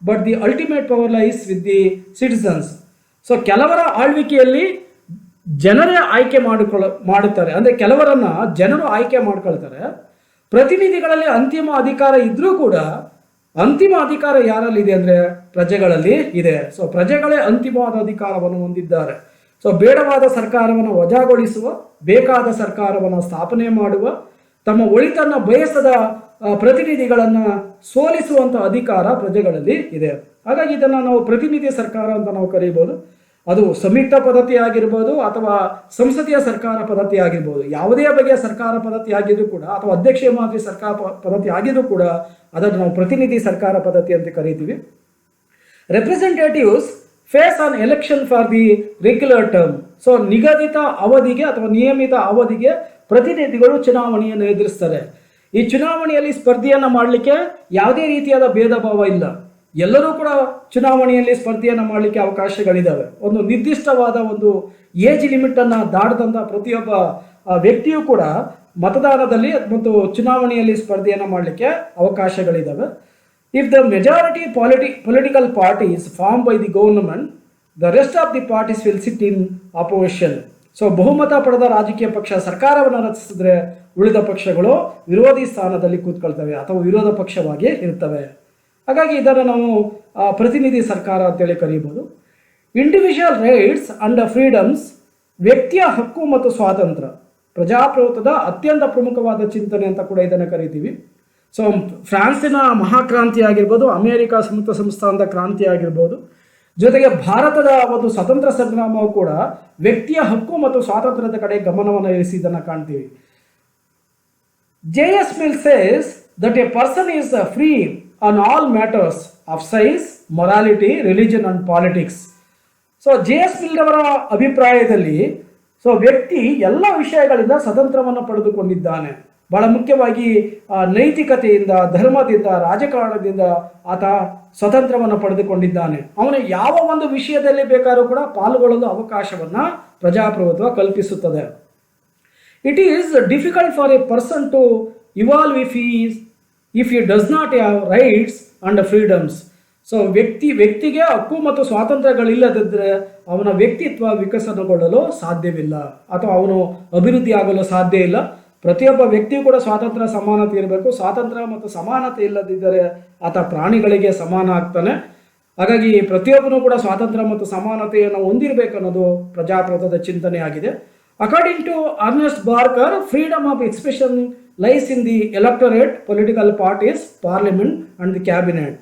but the ultimate power lies with the citizens. So ಕೆಲವರ ಆಳ್ವಿಕೆಯಲ್ಲಿ ಜನರೇ ಆಯ್ಕೆ ಮಾಡುತ್ತಾರೆ, ಅಂದರೆ ಕೆಲವರನ್ನು ಜನರು ಆಯ್ಕೆ ಮಾಡ್ಕೊಳ್ತಾರೆ. ಪ್ರತಿನಿಧಿಗಳಲ್ಲಿ ಅಂತಿಮ ಅಧಿಕಾರ ಇದ್ರೂ ಕೂಡ ಅಂತಿಮ ಅಧಿಕಾರ ಯಾರಲ್ಲಿದೆ ಅಂದರೆ ಪ್ರಜೆಗಳಲ್ಲಿ ಇದೆ. ಸೊ ಪ್ರಜೆಗಳೇ ಅಂತಿಮವಾದ ಅಧಿಕಾರವನ್ನು ಹೊಂದಿದ್ದಾರೆ. ಸೊ ಬೇಡವಾದ ಸರ್ಕಾರವನ್ನು ವಜಾಗೊಳಿಸುವ, ಬೇಕಾದ ಸರ್ಕಾರವನ್ನು ಸ್ಥಾಪನೆ ಮಾಡುವ, ತಮ್ಮ ಒಳಿತನ್ನು ಬಯಸದ ಪ್ರತಿನಿಧಿಗಳನ್ನು ಸೋಲಿಸುವಂಥ ಅಧಿಕಾರ ಪ್ರಜೆಗಳಲ್ಲಿ ಇದೆ. ಹಾಗಾಗಿ ಇದನ್ನು ನಾವು ಪ್ರತಿನಿಧಿ ಸರ್ಕಾರ ಅಂತ ನಾವು ಕರೀಬೋದು. ಅದು ಸಂಯುಕ್ತ ಪದ್ಧತಿ ಆಗಿರ್ಬೋದು ಅಥವಾ ಸಂಸದೀಯ ಸರ್ಕಾರ ಪದ್ಧತಿ ಆಗಿರ್ಬೋದು. ಯಾವುದೇ ಬಗೆಯ ಸರ್ಕಾರ ಪದ್ಧತಿ ಆಗಿದ್ರೂ ಕೂಡ ಅಥವಾ ಅಧ್ಯಕ್ಷೀಯ ಮಾದರಿ ಸರ್ಕಾರ ಪದ್ಧತಿ ಆಗಿದ್ರೂ ಕೂಡ ಅದನ್ನು ನಾವು ಪ್ರತಿನಿಧಿ ಸರ್ಕಾರ ಪದ್ಧತಿ ಅಂತ ಕರೀತೀವಿ. Representatives face an election for the regular term. So ನಿಗದಿತ ಅವಧಿಗೆ ಅಥವಾ ನಿಯಮಿತ ಅವಧಿಗೆ ಪ್ರತಿನಿಧಿಗಳು ಚುನಾವಣೆಯನ್ನು ಎದುರಿಸ್ತಾರೆ. ಈ ಚುನಾವಣೆಯಲ್ಲಿ ಸ್ಪರ್ಧೆಯನ್ನು ಮಾಡಲಿಕ್ಕೆ ಯಾವುದೇ ರೀತಿಯಾದ ಭೇದ ಭಾವ ಇಲ್ಲ. ಎಲ್ಲರೂ ಕೂಡ ಚುನಾವಣೆಯಲ್ಲಿ ಸ್ಪರ್ಧೆಯನ್ನು ಮಾಡಲಿಕ್ಕೆ ಅವಕಾಶಗಳಿದ್ದಾವೆ. ಒಂದು ನಿರ್ದಿಷ್ಟವಾದ ಒಂದು ಏಜ್ ಲಿಮಿಟನ್ನು ದಾಟದಂಥ ಪ್ರತಿಯೊಬ್ಬ ವ್ಯಕ್ತಿಯೂ ಕೂಡ ಮತದಾನದಲ್ಲಿ ಮತ್ತು ಚುನಾವಣೆಯಲ್ಲಿ ಸ್ಪರ್ಧೆಯನ್ನು ಮಾಡಲಿಕ್ಕೆ ಅವಕಾಶಗಳಿದ್ದಾವೆ. If the majority political parties form by the government, the rest of the parties will sit in opposition. So ಬಹುಮತ ಪಡೆದ ರಾಜಕೀಯ ಪಕ್ಷ ಸರ್ಕಾರವನ್ನು ರಚಿಸಿದ್ರೆ ಉಳಿದ ಪಕ್ಷಗಳು ವಿರೋಧಿ ಸ್ಥಾನದಲ್ಲಿ ಕೂತ್ಕೊಳ್ತವೆ ಅಥವಾ ವಿರೋಧ ಪಕ್ಷವಾಗಿ ಇರ್ತವೆ. ಹಾಗಾಗಿ ಇದನ್ನು ನಾವು ಪ್ರತಿನಿಧಿ ಸರ್ಕಾರ ಅಂತೇಳಿ ಕರೀಬೋದು. ಇಂಡಿವಿಜುವಲ್ ರೈಟ್ಸ್ ಅಂಡ್ ಫ್ರೀಡಮ್ಸ್, ವ್ಯಕ್ತಿಯ ಹಕ್ಕು ಮತ್ತು ಸ್ವಾತಂತ್ರ್ಯ ಪ್ರಜಾಪ್ರಭುತ್ವದ ಅತ್ಯಂತ ಪ್ರಮುಖವಾದ ಚಿಂತನೆ ಅಂತ ಕೂಡ ಇದನ್ನು ಕರಿತೀವಿ. ಸೊ ಫ್ರಾನ್ಸಿನ ಮಹಾಕ್ರಾಂತಿ ಆಗಿರ್ಬೋದು, ಅಮೆರಿಕ ಸಂಯುಕ್ತ ಸಂಸ್ಥಾನದ ಕ್ರಾಂತಿ ಆಗಿರ್ಬೋದು, ಜೊತೆಗೆ ಭಾರತದ ಒಂದು ಸ್ವತಂತ್ರ ಸಂಗ್ರಾಮವು ಕೂಡ ವ್ಯಕ್ತಿಯ ಹಕ್ಕು ಮತ್ತು ಸ್ವಾತಂತ್ರ್ಯದ ಕಡೆ ಗಮನವನ್ನು ಇರಿಸಿದ್ದನ್ನು ಕಾಣ್ತೀವಿ. JS Mill says that a person is free on all matters of science, morality, religion and politics. So JS Mill ಅವರ ಅಭಿಪ್ರಾಯದಲ್ಲಿ ವ್ಯಕ್ತಿ ಎಲ್ಲ ವಿಷಯಗಳಿಂದ ಸ್ವತಂತ್ರವನ್ನು ಪಡೆದುಕೊಂಡಿದ್ದಾನೆ. ಬಹಳ ಮುಖ್ಯವಾಗಿ ನೈತಿಕತೆಯಿಂದ, ಧರ್ಮದಿಂದ, ರಾಜಕಾರಣದಿಂದ ಆತ ಸ್ವತಂತ್ರವನ್ನು ಪಡೆದುಕೊಂಡಿದ್ದಾನೆ. ಅವನು ಯಾವ ಒಂದು ವಿಷಯದಲ್ಲಿ ಬೇಕಾದ್ರೂ ಕೂಡ ಪಾಲ್ಗೊಳ್ಳಲು ಅವಕಾಶವನ್ನು ಪ್ರಜಾಪ್ರಭುತ್ವ ಕಲ್ಪಿಸುತ್ತದೆ. It is difficult for a person to evolve if he does not have rights and freedoms. So ವ್ಯಕ್ತಿಗೆ ಹಕ್ಕು ಮತ್ತು ಸ್ವಾತಂತ್ರ್ಯಗಳಿಲ್ಲದಿದ್ದರೆ ಅವನ ವ್ಯಕ್ತಿತ್ವ ವಿಕಸನಗೊಳ್ಳಲು ಸಾಧ್ಯವಿಲ್ಲ ಅಥವಾ ಅವನು ಅಭಿವೃದ್ಧಿ ಆಗಲು ಸಾಧ್ಯ ಇಲ್ಲ. ಪ್ರತಿಯೊಬ್ಬ ವ್ಯಕ್ತಿಯೂ ಕೂಡ ಸ್ವಾತಂತ್ರ್ಯ ಸಮಾನತೆ ಇರಬೇಕು. ಸ್ವಾತಂತ್ರ್ಯ ಮತ್ತು ಸಮಾನತೆ ಇಲ್ಲದಿದ್ದರೆ ಆತ ಪ್ರಾಣಿಗಳಿಗೆ ಸಮಾನ ಆಗ್ತಾನೆ. ಹಾಗಾಗಿ ಪ್ರತಿಯೊಬ್ಬರೂ ಕೂಡ ಸ್ವಾತಂತ್ರ್ಯ ಮತ್ತು ಸಮಾನತೆಯನ್ನು ಹೊಂದಿರಬೇಕನ್ನೋದು ಪ್ರಜಾಪ್ರಭುತ್ವದ ಚಿಂತನೆ ಆಗಿದೆ. According to Ernest Barker, freedom of expression lies in the electorate, political parties, parliament and the cabinet.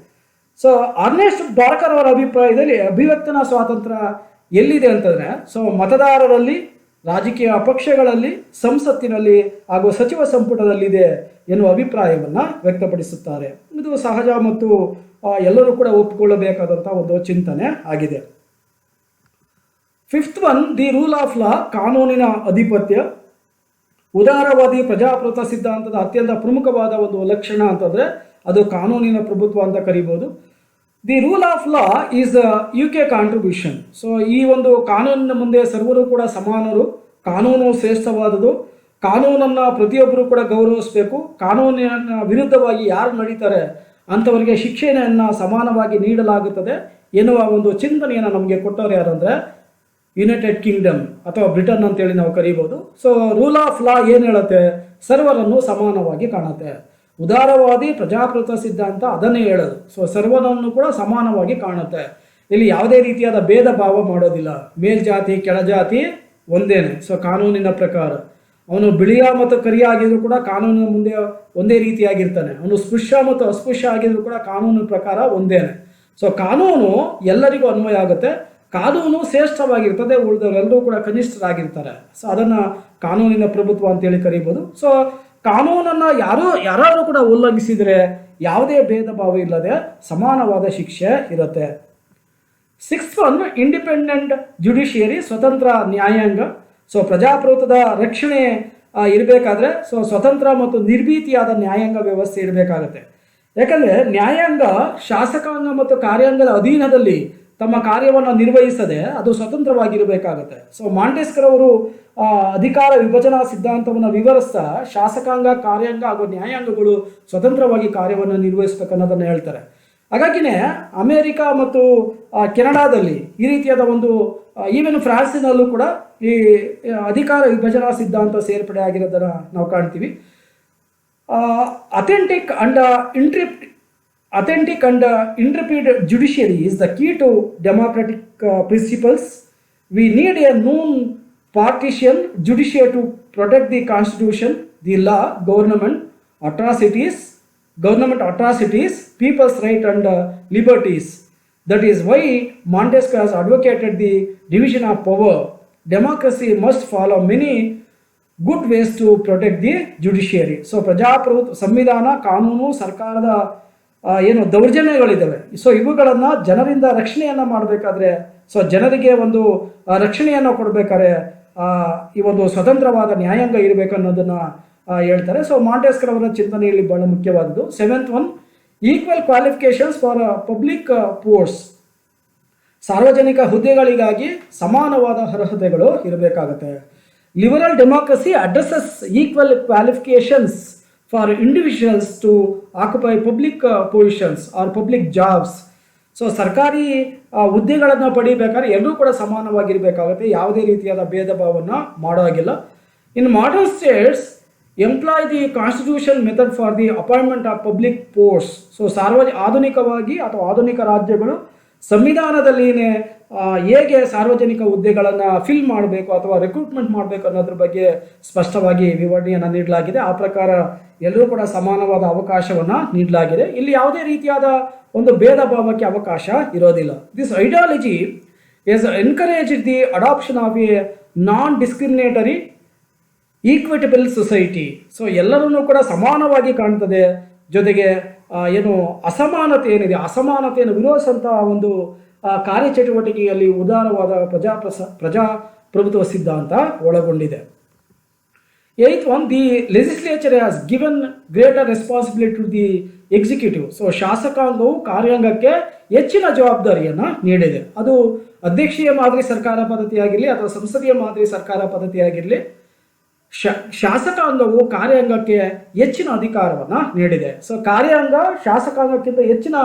So Ernst Barker ಅವರ ಅಭಿಪ್ರಾಯದಲ್ಲಿ ಅಭಿವ್ಯಕ್ತನ ಸ್ವಾತಂತ್ರ್ಯ ಎಲ್ಲಿದೆ ಅಂತಂದರೆ ಮತದಾರರಲ್ಲಿ, ರಾಜಕೀಯ ಪಕ್ಷಗಳಲ್ಲಿ, ಸಂಸತ್ತಿನಲ್ಲಿ ಹಾಗೂ ಸಚಿವ ಸಂಪುಟದಲ್ಲಿದೆ ಎನ್ನುವ ಅಭಿಪ್ರಾಯವನ್ನು ವ್ಯಕ್ತಪಡಿಸುತ್ತಾರೆ. ಇದು ಸಹಜ ಮತ್ತು ಎಲ್ಲರೂ ಕೂಡ ಒಪ್ಪಿಕೊಳ್ಳಬೇಕಾದಂಥ ಒಂದು ಚಿಂತನೆ ಆಗಿದೆ. Fifth one, the rule of law, ಕಾನೂನಿನ ಅಧಿಪತ್ಯ. ಉದಾರವಾದಿ ಪ್ರಜಾಪ್ರಭುತ್ವ ಸಿದ್ಧಾಂತದ ಅತ್ಯಂತ ಪ್ರಮುಖವಾದ ಒಂದು ಲಕ್ಷಣ ಅಂತಂದರೆ ಅದು ಕಾನೂನಿನ ಪ್ರಭುತ್ವ ಅಂತ ಕರಿಬೋದು. The rule of law is UK contribution. So ಈ ಒಂದು ಕಾನೂನಿನ ಮುಂದೆ ಸರ್ವರು ಕೂಡ ಸಮಾನರು, ಕಾನೂನು ಶ್ರೇಷ್ಠವಾದುದು, ಕಾನೂನನ್ನು ಪ್ರತಿಯೊಬ್ಬರು ಕೂಡ ಗೌರವಿಸಬೇಕು, ಕಾನೂನಿನ ವಿರುದ್ಧವಾಗಿ ಯಾರು ನಡೀತಾರೆ ಅಂಥವರಿಗೆ ಶಿಕ್ಷೆಯನ್ನು ಸಮಾನವಾಗಿ ನೀಡಲಾಗುತ್ತದೆ ಎನ್ನುವ ಒಂದು ಚಿಂತನೆಯನ್ನು ನಮಗೆ ಕೊಟ್ಟವರು ಯಾರು ಅಂದರೆ ಯುನೈಟೆಡ್ ಕಿಂಗ್ಡಮ್ ಅಥವಾ ಬ್ರಿಟನ್ ಅಂತೇಳಿ ನಾವು ಕರೀಬೋದು. ಸೊ ರೂಲ್ ಆಫ್ ಲಾ ಏನು ಹೇಳುತ್ತೆ? ಸರ್ವರನ್ನು ಸಮಾನವಾಗಿ ಕಾಣುತ್ತೆ. ಉದಾರವಾದಿ ಪ್ರಜಾಪ್ರಭುತ್ವ ಸಿದ್ಧಾಂತ ಅದನ್ನೇ ಹೇಳೋದು. ಸೊ ಸರ್ವರನ್ನು ಕೂಡ ಸಮಾನವಾಗಿ ಕಾಣುತ್ತೆ. ಇಲ್ಲಿ ಯಾವುದೇ ರೀತಿಯಾದ ಭೇದ ಭಾವ ಮಾಡೋದಿಲ್ಲ. ಮೇಲ್ಜಾತಿ ಕೆಳಜಾತಿ ಒಂದೇನೆ. ಸೊ ಕಾನೂನಿನ ಪ್ರಕಾರ ಅವನು ಬಿಳಿಯ ಮತ್ತು ಕರಿಯ ಆಗಿದ್ರು ಕೂಡ ಕಾನೂನಿನ ಮುಂದೆ ಒಂದೇ ರೀತಿಯಾಗಿರ್ತಾನೆ. ಅವನು ಸ್ಪೃಶ್ಯ ಮತ್ತು ಅಸ್ಪೃಶ್ಯ ಆಗಿದ್ರು ಕೂಡ ಕಾನೂನಿನ ಪ್ರಕಾರ ಒಂದೇನೆ. ಸೊ ಕಾನೂನು ಎಲ್ಲರಿಗೂ ಅನ್ವಯ ಆಗುತ್ತೆ. ಕಾನೂನು ಶ್ರೇಷ್ಠವಾಗಿರ್ತದೆ, ಉಳಿದವರೆಲ್ಲರೂ ಕೂಡ ಕನಿಷ್ಠರಾಗಿರ್ತಾರೆ. ಸೊ ಅದನ್ನು ಕಾನೂನಿನ ಪ್ರಭುತ್ವ ಅಂತೇಳಿ ಕರೀಬೋದು. ಸೊ ಕಾನೂನನ್ನು ಯಾರಾದರೂ ಕೂಡ ಉಲ್ಲಂಘಿಸಿದರೆ ಯಾವುದೇ ಭೇದ ಭಾವ ಇಲ್ಲದೆ ಸಮಾನವಾದ ಶಿಕ್ಷೆ ಇರುತ್ತೆ. ಸಿಕ್ಸ್ತ್ ಒನ್, ಇಂಡಿಪೆಂಡೆಂಟ್ ಜುಡಿಷಿಯರಿ, ಸ್ವತಂತ್ರ ನ್ಯಾಯಾಂಗ. ಸೊ ಪ್ರಜಾಪ್ರಭುತ್ವದ ರಕ್ಷಣೆ ಇರಬೇಕಾದ್ರೆ ಸ್ವತಂತ್ರ ಮತ್ತು ನಿರ್ಭೀತಿಯಾದ ನ್ಯಾಯಾಂಗ ವ್ಯವಸ್ಥೆ ಇರಬೇಕಾಗತ್ತೆ. ಯಾಕಂದರೆ ನ್ಯಾಯಾಂಗ ಶಾಸಕಾಂಗ ಮತ್ತು ಕಾರ್ಯಾಂಗದ ಅಧೀನದಲ್ಲಿ ತಮ್ಮ ಕಾರ್ಯವನ್ನು ನಿರ್ವಹಿಸದೆ ಅದು ಸ್ವತಂತ್ರವಾಗಿರಬೇಕಾಗುತ್ತೆ. ಸೊ ಮಾಂಟೆಸ್ಕರ್ ಅವರು ಅಧಿಕಾರ ವಿಭಜನಾ ಸಿದ್ಧಾಂತವನ್ನು ವಿವರಿಸ್ತಾ ಶಾಸಕಾಂಗ, ಕಾರ್ಯಾಂಗ ಹಾಗೂ ನ್ಯಾಯಾಂಗಗಳು ಸ್ವತಂತ್ರವಾಗಿ ಕಾರ್ಯವನ್ನು ನಿರ್ವಹಿಸಬೇಕನ್ನೋದನ್ನು ಹೇಳ್ತಾರೆ. ಹಾಗಾಗಿನೇ ಅಮೇರಿಕ ಮತ್ತು ಕೆನಡಾದಲ್ಲಿ ಈ ರೀತಿಯಾದ ಒಂದು ಈವನ್ ಫ್ರಾನ್ಸಿನಲ್ಲೂ ಕೂಡ ಈ ಅಧಿಕಾರ ವಿಭಜನಾ ಸಿದ್ಧಾಂತ ಸೇರ್ಪಡೆ ಆಗಿರೋದನ್ನು ನಾವು ಕಾಣ್ತೀವಿ. authentic and intrepid judiciary is the key to democratic principles. We need a non-partisan judiciary to protect the constitution, the law, government atrocities, people's rights and liberties. That is why Montesquieu has advocated the division of power. Democracy must follow many good ways to protect the judiciary. So ಪ್ರಜಾಪ್ರಭುತ್ವ, ಸಂವಿಧಾನ, ಕಾನೂನು, ಸರ್ಕಾರದ ಏನು ದೌರ್ಜನ್ಯಗಳಿದ್ದಾವೆ, so ಇವುಗಳನ್ನು ಜನರಿಂದ ರಕ್ಷಣೆಯನ್ನು ಮಾಡಬೇಕಾದ್ರೆ, so ಜನರಿಗೆ ಒಂದು ರಕ್ಷಣೆಯನ್ನು ಕೊಡಬೇಕಾದ್ರೆ ಈ ಒಂದು ಸ್ವತಂತ್ರವಾದ ನ್ಯಾಯಾಂಗ ಇರಬೇಕು ಅನ್ನೋದನ್ನು ಹೇಳ್ತಾರೆ. ಸೊ ಮಾಂಟೆಸ್ಕರ್ ಅವರ ಚಿಂತನೆಯಲ್ಲಿ ಬಹಳ ಮುಖ್ಯವಾದದ್ದು. 7th one, equal qualifications for public posts. ಸಾರ್ವಜನಿಕ ಹುದ್ದೆಗಳಿಗಾಗಿ ಸಮಾನವಾದ ಅರ್ಹತೆಗಳು ಇರಬೇಕಾಗುತ್ತೆ. Liberal democracy addresses equal qualifications for individuals to occupy public positions or public jobs. So ಸರ್ಕಾರಿ ಹುದ್ದೆಗಳನ್ನು ಪಡಿಬೇಕಾದ್ರೆ ಎಲ್ಲರೂ ಕೂಡ ಸಮಾನವಾಗಿರಬೇಕಾಗುತ್ತೆ, ಯಾವುದೇ ರೀತಿಯಾದ ಭೇದ ಭಾವವನ್ನು ಮಾಡೋ ಹಾಗಿಲ್ಲ. In modern states employ the constitution method for the appointment of public post. So ಆಧುನಿಕವಾಗಿ ಅಥವಾ ಆಧುನಿಕ ರಾಜ್ಯಗಳು ಸಂವಿಧಾನದಲ್ಲಿನೇ ಹೇಗೆ ಸಾರ್ವಜನಿಕ ಹುದ್ದೆಗಳನ್ನು ಫಿಲ್ ಮಾಡಬೇಕು ಅಥವಾ ರಿಕ್ರೂಟ್ಮೆಂಟ್ ಮಾಡಬೇಕು ಅನ್ನೋದ್ರ ಬಗ್ಗೆ ಸ್ಪಷ್ಟವಾಗಿ ವಿವರಣೆಯನ್ನು ನೀಡಲಾಗಿದೆ. ಆ ಪ್ರಕಾರ ಎಲ್ಲರೂ ಕೂಡ ಸಮಾನವಾದ ಅವಕಾಶವನ್ನು ನೀಡಲಾಗಿದೆ. ಇಲ್ಲಿ ಯಾವುದೇ ರೀತಿಯಾದ ಒಂದು ಭೇದ ಭಾವಕ್ಕೆ ಅವಕಾಶ ಇರೋದಿಲ್ಲ. This ideology is encourage the adoption of a non discriminatory equitable society. So ಎಲ್ಲರನ್ನೂ ಕೂಡ ಸಮಾನವಾಗಿ ಕಾಣ್ತದೆ. ಜೊತೆಗೆ ಏನು ಅಸಮಾನತೆ ಏನಿದೆ, ಅಸಮಾನತೆಯನ್ನು ವಿರೋಧಿಸುವಂತಹ ಒಂದು ಕಾರ್ಯಚಟುವಟಿಕೆಯಲ್ಲಿ ಉದಾರವಾದ ಪ್ರಜಾಪ್ರಭುತ್ವ ಸಿದ್ಧಾಂತ ಒಳಗೊಂಡಿದೆ. 8th one, the legislature has given greater responsibility to the executive. So ಶಾಸಕಾಂಗವು ಕಾರ್ಯಾಂಗಕ್ಕೆ ಹೆಚ್ಚಿನ ಜವಾಬ್ದಾರಿಯನ್ನು ನೀಡಿದೆ. ಅದು ಅಧ್ಯಕ್ಷೀಯ ಮಾದರಿ ಸರ್ಕಾರ ಪದ್ಧತಿ ಆಗಿರಲಿ ಅಥವಾ ಸಂಸದೀಯ ಮಾದರಿ ಸರ್ಕಾರ ಪದ್ಧತಿ ಆಗಿರಲಿ, ಶಾಸಕಾಂಗವು ಕಾರ್ಯಾಂಗಕ್ಕೆ ಹೆಚ್ಚಿನ ಅಧಿಕಾರವನ್ನು ನೀಡಿದೆ. ಸೊ ಕಾರ್ಯಾಂಗ ಶಾಸಕಾಂಗಕ್ಕಿಂತ ಹೆಚ್ಚಿನ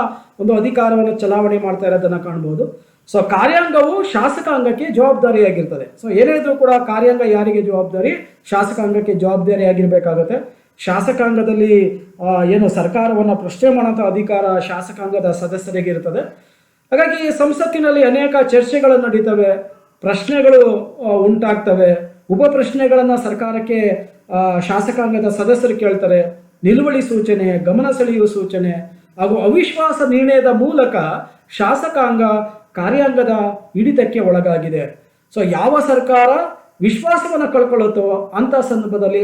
ಒಂದು ಅಧಿಕಾರವನ್ನು ಚಲಾವಣೆ ಮಾಡ್ತಾ ಇರೋದನ್ನು ಕಾಣ್ಬೋದು. ಸೊ ಕಾರ್ಯಾಂಗವು ಶಾಸಕಾಂಗಕ್ಕೆ ಜವಾಬ್ದಾರಿಯಾಗಿರ್ತದೆ. ಸೊ ಏನೇ ಇದ್ರೂ ಕೂಡ ಕಾರ್ಯಾಂಗ ಯಾರಿಗೆ ಜವಾಬ್ದಾರಿ? ಶಾಸಕಾಂಗಕ್ಕೆ ಜವಾಬ್ದಾರಿಯಾಗಿರಬೇಕಾಗುತ್ತೆ. ಶಾಸಕಾಂಗದಲ್ಲಿ ಏನು ಸರ್ಕಾರವನ್ನು ಪ್ರಶ್ನೆ ಮಾಡೋಂಥ ಅಧಿಕಾರ ಶಾಸಕಾಂಗದ ಸದಸ್ಯರಿಗೆ ಇರ್ತದೆ. ಹಾಗಾಗಿ ಸಂಸತ್ತಿನಲ್ಲಿ ಅನೇಕ ಚರ್ಚೆಗಳು ನಡೀತವೆ, ಪ್ರಶ್ನೆಗಳು ಉಂಟಾಗ್ತವೆ. ಉಪ ಪ್ರಶ್ನೆಗಳನ್ನು ಸರ್ಕಾರಕ್ಕೆ ಶಾಸಕಾಂಗದ ಸದಸ್ಯರು ಕೇಳ್ತಾರೆ. ನಿಲುವಳಿ ಸೂಚನೆ, ಗಮನ ಸೆಳೆಯುವ ಸೂಚನೆ ಹಾಗೂ ಅವಿಶ್ವಾಸ ನಿರ್ಣಯದ ಮೂಲಕ ಶಾಸಕಾಂಗ ಕಾರ್ಯಾಂಗದ ಹಿಡಿತಕ್ಕೆ ಒಳಗಾಗಿದೆ. ಸೊ ಯಾವ ಸರ್ಕಾರ ವಿಶ್ವಾಸವನ್ನು ಕಳ್ಕೊಳ್ಳುತ್ತೋ ಅಂಥ ಸಂದರ್ಭದಲ್ಲಿ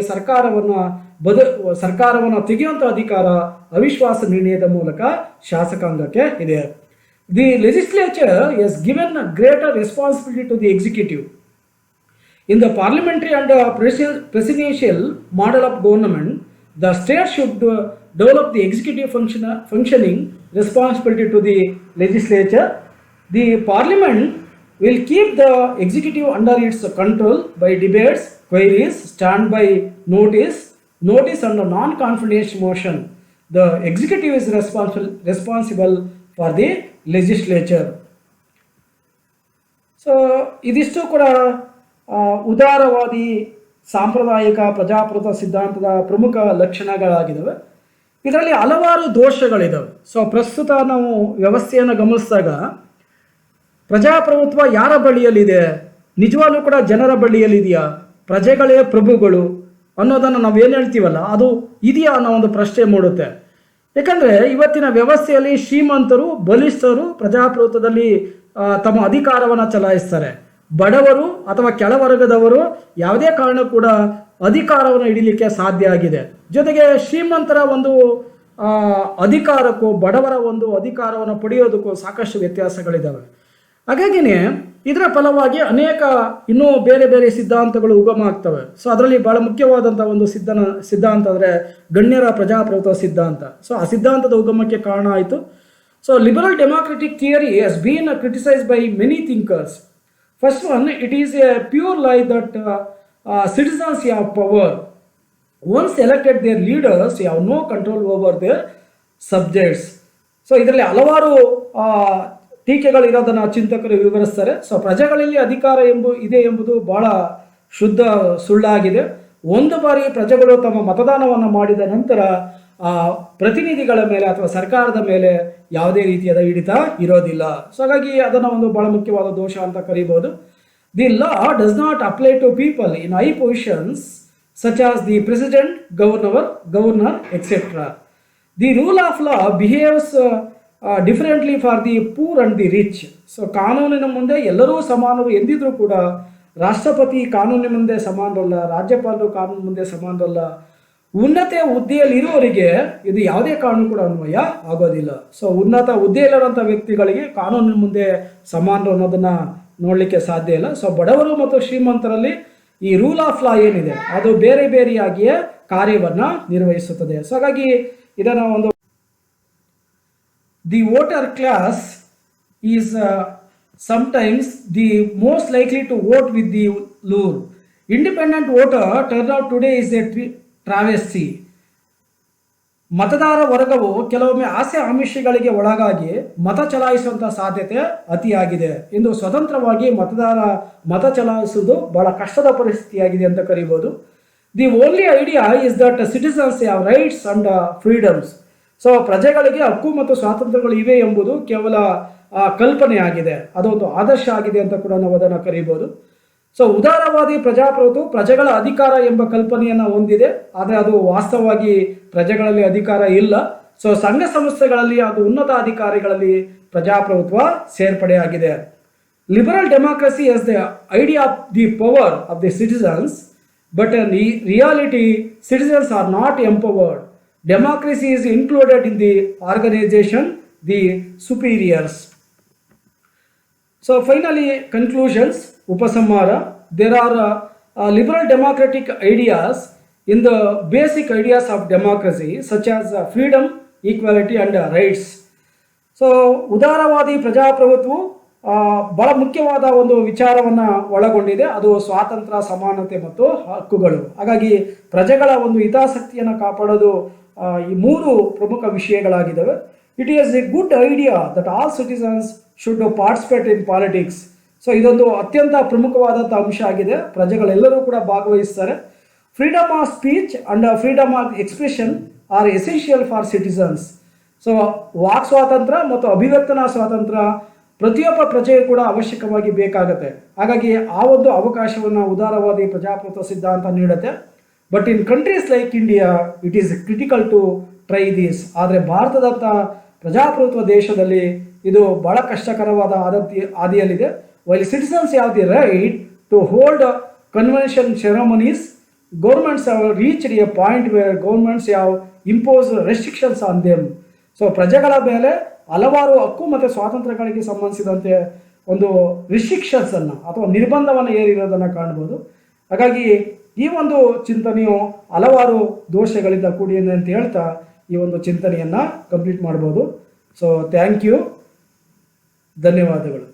ಸರ್ಕಾರವನ್ನು ತೆಗೆಯುವಂಥ ಅಧಿಕಾರ ಅವಿಶ್ವಾಸ ನಿರ್ಣಯದ ಮೂಲಕ ಶಾಸಕಾಂಗಕ್ಕೆ ಇದೆ. The legislature has given greater responsibility to the executive. In the parliamentary and presidential model of government, the state should develop the executive functioning responsibility to the legislature. The parliament will keep the executive under its control by debates, queries, standby notice and non-confidence motion. The executive is responsible for the legislature. So ಇದಿಷ್ಟು ಕೂಡ ಉದಾರವಾದಿ ಸಾಂಪ್ರದಾಯಿಕ ಪ್ರಜಾಪ್ರಭುತ್ವ ಸಿದ್ಧಾಂತದ ಪ್ರಮುಖ ಲಕ್ಷಣಗಳಾಗಿದ್ದಾವೆ. ಇದರಲ್ಲಿ ಹಲವಾರು ದೋಷಗಳಿದ್ದಾವೆ. So ಪ್ರಸ್ತುತ ನಾವು ವ್ಯವಸ್ಥೆಯನ್ನು ಗಮನಿಸಿದಾಗ ಪ್ರಜಾಪ್ರಭುತ್ವ ಯಾರ ಬಳಿಯಲ್ಲಿದೆ? ನಿಜವಾಗ್ಲೂ ಕೂಡ ಜನರ ಬಳಿಯಲ್ಲಿದೆಯಾ? ಪ್ರಜೆಗಳೇ ಪ್ರಭುಗಳು ಅನ್ನೋದನ್ನು ನಾವೇನು ಹೇಳ್ತೀವಲ್ಲ, ಅದು ಇದೆಯಾ ಅನ್ನೋ ಒಂದು ಪ್ರಶ್ನೆ ಮೂಡುತ್ತೆ. ಯಾಕಂದರೆ ಇವತ್ತಿನ ವ್ಯವಸ್ಥೆಯಲ್ಲಿ ಶ್ರೀಮಂತರು, ಬಲಿಷ್ಠರು ಪ್ರಜಾಪ್ರಭುತ್ವದಲ್ಲಿ ತಮ್ಮ ಅಧಿಕಾರವನ್ನು ಚಲಾಯಿಸ್ತಾರೆ. ಬಡವರು ಅಥವಾ ಕೆಳವರ್ಗದವರು ಯಾವುದೇ ಕಾರಣ ಕೂಡ ಅಧಿಕಾರವನ್ನು ಹಿಡಿಲಿಕ್ಕೆ ಸಾಧ್ಯ ಆಗಿದೆ. ಜೊತೆಗೆ ಶ್ರೀಮಂತರ ಒಂದು ಅಧಿಕಾರಕ್ಕೂ ಬಡವರ ಒಂದು ಅಧಿಕಾರವನ್ನು ಪಡೆಯೋದಕ್ಕೂ ಸಾಕಷ್ಟು ವ್ಯತ್ಯಾಸಗಳಿದ್ದಾವೆ. ಹಾಗಾಗಿನೇ ಇದರ ಫಲವಾಗಿ ಅನೇಕ ಇನ್ನೂ ಬೇರೆ ಬೇರೆ ಸಿದ್ಧಾಂತಗಳು ಉಗಮ ಆಗ್ತವೆ. ಸೊ ಅದರಲ್ಲಿ ಬಹಳ ಮುಖ್ಯವಾದಂಥ ಒಂದು ಸಿದ್ಧಾಂತ ಅಂದರೆ ಗಣ್ಯರ ಪ್ರಜಾಪ್ರಭುತ್ವ ಸಿದ್ಧಾಂತ. ಸೊ ಆ ಸಿದ್ಧಾಂತದ ಉಗಮಕ್ಕೆ ಕಾರಣ ಆಯಿತು. So liberal democratic theory has been criticised by many thinkers. First one, it is A pure ಲೈ that citizens have power. Once elected, their leaders have no control over their subjects. So ಇದರಲ್ಲಿ ಹಲವಾರು ಟೀಕೆಗಳಿರೋದನ್ನು ಚಿಂತಕರು ವಿವರಿಸ್ತಾರೆ. So ಪ್ರಜೆಗಳಲ್ಲಿ ಅಧಿಕಾರ ಇದೆ ಎಂಬುದು ಬಹಳ ಶುದ್ಧ ಸುಳ್ಳಾಗಿದೆ. ಒಂದು ಬಾರಿ ಪ್ರಜೆಗಳು ತಮ್ಮ ಮತದಾನವನ್ನು ಮಾಡಿದ ನಂತರ ಪ್ರತಿನಿಧಿಗಳ ಮೇಲೆ ಅಥವಾ ಸರ್ಕಾರದ ಮೇಲೆ ಯಾವುದೇ ರೀತಿಯಾದ ಹಿಡಿತ ಇರೋದಿಲ್ಲ. ಸೊ ಹಾಗಾಗಿ ಅದನ್ನು ಒಂದು ಬಹಳ ಮುಖ್ಯವಾದ ದೋಷ ಅಂತ ಕರೀಬಹುದು. The law does not apply to people in high positions such as the president, governor, etc. The rule of law behaves differently for the poor and the rich. So ಕಾನೂನಿನ ಮುಂದೆ ಎಲ್ಲರೂ ಸಮಾನರು ಎಂದಿದ್ರೂ ಕೂಡ ರಾಷ್ಟ್ರಪತಿ ಕಾನೂನಿನ ಮುಂದೆ ಸಮಾನರಲ್ಲ, ರಾಜ್ಯಪಾಲರು ಕಾನೂನು ಮುಂದೆ ಸಮಾನರಲ್ಲ. ಉನ್ನತ ಹುದ್ದೆಯಲ್ಲಿ ಇರುವವರಿಗೆ ಇದು ಯಾವುದೇ ಕಾನೂನು ಕೂಡ ಅನ್ವಯ ಆಗೋದಿಲ್ಲ. ಸೊ ಉನ್ನತ ಹುದ್ದೆಯಲ್ಲಿರುವಂಥ ವ್ಯಕ್ತಿಗಳಿಗೆ ಕಾನೂನಿನ ಮುಂದೆ ಸಮಾನರು ಅನ್ನೋದನ್ನ ನೋಡಲಿಕ್ಕೆ ಸಾಧ್ಯ ಇಲ್ಲ. ಸೊ ಬಡವರು ಮತ್ತು ಶ್ರೀಮಂತರಲ್ಲಿ ಈ ರೂಲ್ ಆಫ್ ಲಾ ಏನಿದೆ ಅದು ಬೇರೆ ಬೇರೆಯಾಗಿಯೇ ಕಾರ್ಯವನ್ನು ನಿರ್ವಹಿಸುತ್ತದೆ. ಸೊ ಹಾಗಾಗಿ ಇದನ್ನು ಒಂದು the voter class is sometimes the most likely to vote with the lure. Independent voter turnout today is a travesty. ಮತದಾರ ವರ್ಗವು ಕೆಲವೊಮ್ಮೆ ಆಸೆ ಆಮಿಷಗಳಿಗೆ ಒಳಗಾಗಿ ಮತ ಚಲಾಯಿಸುವಂಥ ಸಾಧ್ಯತೆ ಅತಿಯಾಗಿದೆ. ಇಂದು ಸ್ವತಂತ್ರವಾಗಿ ಮತ ಚಲಾಯಿಸುವುದು ಬಹಳ ಕಷ್ಟದ ಪರಿಸ್ಥಿತಿಯಾಗಿದೆ ಅಂತ ಕರೀಬೋದು. The only idea is that citizens have rights and freedoms. So ಪ್ರಜೆಗಳಿಗೆ ಹಕ್ಕು ಮತ್ತು ಸ್ವಾತಂತ್ರ್ಯಗಳು ಇವೆ ಎಂಬುದು ಕೇವಲ ಕಲ್ಪನೆ ಆಗಿದೆ, ಅದೊಂದು ಆದರ್ಶ ಆಗಿದೆ ಅಂತ ಕೂಡ ನಾವು ಅದನ್ನು ಕರೀಬೋದು. ಸೊ ಉದಾರವಾದಿ ಪ್ರಜಾಪ್ರಭುತ್ವ ಪ್ರಜೆಗಳ ಅಧಿಕಾರ ಎಂಬ ಕಲ್ಪನೆಯನ್ನು ಹೊಂದಿದೆ, ಆದರೆ ಅದು ವಾಸ್ತವವಾಗಿ ಪ್ರಜೆಗಳಲ್ಲಿ ಅಧಿಕಾರ ಇಲ್ಲ. ಸೊ ಸಂಘ ಸಂಸ್ಥೆಗಳಲ್ಲಿ ಹಾಗೂ ಉನ್ನತ ಅಧಿಕಾರಿಗಳಲ್ಲಿ ಪ್ರಜಾಪ್ರಭುತ್ವ ಸೇರ್ಪಡೆಯಾಗಿದೆ. Liberal democracy as the idea of the power of the citizens, but in reality citizens R not empowered. Democracy is included in the organization, the superiors. So finally, conclusions, upasamhara. There are liberal democratic ideas in the basic ideas of democracy, such as freedom, equality and rights. So ಉದಾರವಾದಿ ಪ್ರಜಾಪ್ರಭುತ್ವವು ಬಹಳ ಮುಖ್ಯವಾದ ಒಂದು ವಿಚಾರವನ್ನು ಒಳಗೊಂಡಿದೆ, ಅದು ಸ್ವಾತಂತ್ರ್ಯ, ಸಮಾನತೆ ಮತ್ತು ಹಕ್ಕುಗಳು. ಹಾಗಾಗಿ ಪ್ರಜೆಗಳ ಒಂದು ಹಿತಾಸಕ್ತಿಯನ್ನು ಕಾಪಾಡೋದು ಈ ಮೂರು ಪ್ರಮುಖ ವಿಷಯಗಳಾಗಿದ್ದಾವೆ. It is a good idea that all citizens should participate in politics. So ಇದೊಂದು ಅತ್ಯಂತ ಪ್ರಮುಖವಾದಂಥ ಅಂಶ ಆಗಿದೆ, ಪ್ರಜೆಗಳೆಲ್ಲರೂ ಕೂಡ ಭಾಗವಹಿಸ್ತಾರೆ. Freedom of speech and freedom of expression are essential for citizens. So ವಾಕ್ ಸ್ವಾತಂತ್ರ್ಯ ಮತ್ತು ಅಭಿವ್ಯಕ್ತನಾ ಸ್ವಾತಂತ್ರ್ಯ ಪ್ರತಿಯೊಬ್ಬ ಪ್ರಜೆಯು ಕೂಡ ಅವಶ್ಯಕವಾಗಿ ಬೇಕಾಗುತ್ತೆ. ಹಾಗಾಗಿ ಆ ಒಂದು ಅವಕಾಶವನ್ನು ಉದಾರವಾದಿ ಪ್ರಜಾಪ್ರಭುತ್ವ ಸಿದ್ಧಾಂತ ನೀಡುತ್ತೆ. But in countries like India it is critical to try this. ಆದರೆ ಭಾರತದಂಥ ಪ್ರಜಾಪ್ರಭುತ್ವ ದೇಶದಲ್ಲಿ ಇದು ಬಹಳ ಕಷ್ಟಕರವಾದ ಹಾದಿಯಲ್ಲಿದೆ. While citizens have the right to hold convention ceremonies, governments have reached a point where governments have impose restrictions on them. So ಪ್ರಜೆಗಳ ಮೇಲೆ ಹಲವಾರು ಹಕ್ಕು ಮತ್ತು ಸ್ವಾತಂತ್ರ್ಯಗಳಿಗೆ ಸಂಬಂಧಿಸಿದಂತೆ ಒಂದು ರಿಸ್ಟ್ರಿಕ್ಷನ್ಸನ್ನು ಅಥವಾ ನಿರ್ಬಂಧವನ್ನು ಏರಿರೋದನ್ನು ಕಾಣ್ಬೋದು. ಹಾಗಾಗಿ ಈ ಒಂದು ಚಿಂತನೆಯು ಹಲವಾರು ದೋಷಗಳಿಂದ ಕೂಡಿದೆ ಅಂತ ಹೇಳ್ತಾ ಈ ಒಂದು ಚಿಂತನೆಯನ್ನು ಕಂಪ್ಲೀಟ್ ಮಾಡ್ಬೋದು. ಸೊ ಥ್ಯಾಂಕ್ ಯು, ಧನ್ಯವಾದಗಳು.